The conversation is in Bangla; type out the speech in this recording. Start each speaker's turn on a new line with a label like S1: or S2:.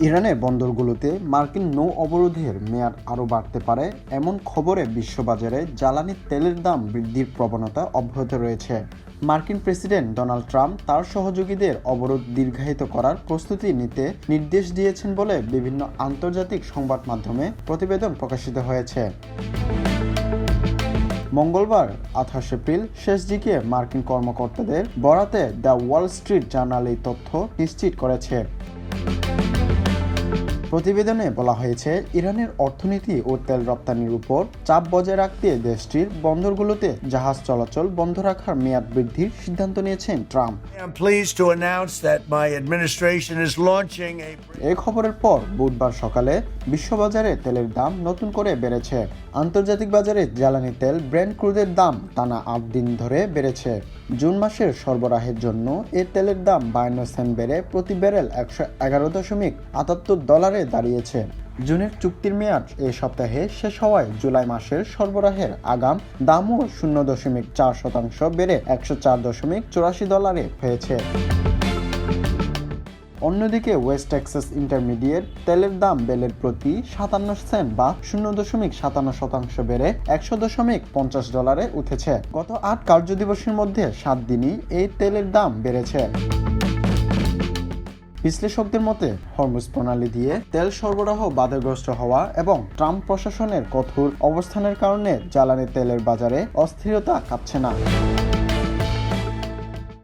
S1: ইরানের বন্দরগুলোতে মার্কিন নৌ অবরোধের মেয়াদ আরও বাড়তে পারে এমন খবরে বিশ্ববাজারে জ্বালানি তেলের দাম বৃদ্ধির প্রবণতা অব্যাহত রয়েছে। মার্কিন প্রেসিডেন্ট ডোনাল্ড ট্রাম্প তার সহযোগীদের অবরোধ দীর্ঘায়িত করার প্রস্তুতি নিতে নির্দেশ দিয়েছেন বলে বিভিন্ন আন্তর্জাতিক সংবাদ মাধ্যমে প্রতিবেদন প্রকাশিত হয়েছে। মঙ্গলবার 28 এপ্রিল শেষ দিকে মার্কিন কর্মকর্তাদের বরাতে দ্য ওয়াল স্ট্রিট জার্নাল এই তথ্য নিশ্চিত করেছে। প্রতিবেদনে বলা হয়েছে, ইরানের অর্থনীতি ও তেল রপ্তানির উপর চাপ বজায় রাখতে দেশটির বন্দরগুলোতে জাহাজ চলাচল বন্ধ রাখার মেয়াদ বৃদ্ধির সিদ্ধান্ত নিয়েছেন ট্রাম্প। এই খবরের পর বুধবার সকালে বিশ্ববাজারে তেলের দাম নতুন করে বেড়েছে। আন্তর্জাতিক বাজারে জ্বালানি তেল ব্রেন্ট ক্রুডের দাম টানা 8 দিন ধরে বেড়েছে। জুন মাসের সরবরাহের জন্য এই তেলের দাম 52 সেন্ট বেড়ে প্রতি ব্যারেল $111.78 দাঁড়িয়েছে। জুনের চুক্তির মেয়াদ এই সপ্তাহে শেষ হওয়ায় জুলাই মাসের সরবরাহের আগাম দামও 0.4% বেড়ে $104.84 হয়েছে। অন্যদিকে ওয়েস্ট টেক্সাস ইন্টারমিডিয়েট তেলের দাম বেলের প্রতি 57 সেন্ট বা 0.57% বেড়ে $100.50 উঠেছে। গত 8 কার্যদিবসের মধ্যে 7 দিনই এই তেলের দাম বেড়েছে। বিশ্লেষকদের মতে হরমুজ প্রণালী দিয়ে তেল সরবরাহ বাধাগ্রস্ত হওয়া এবং ট্রাম্প প্রশাসনের কঠোর অবস্থানের কারণে জ্বালানি তেলের বাজারে অস্থিরতা কাটছে না।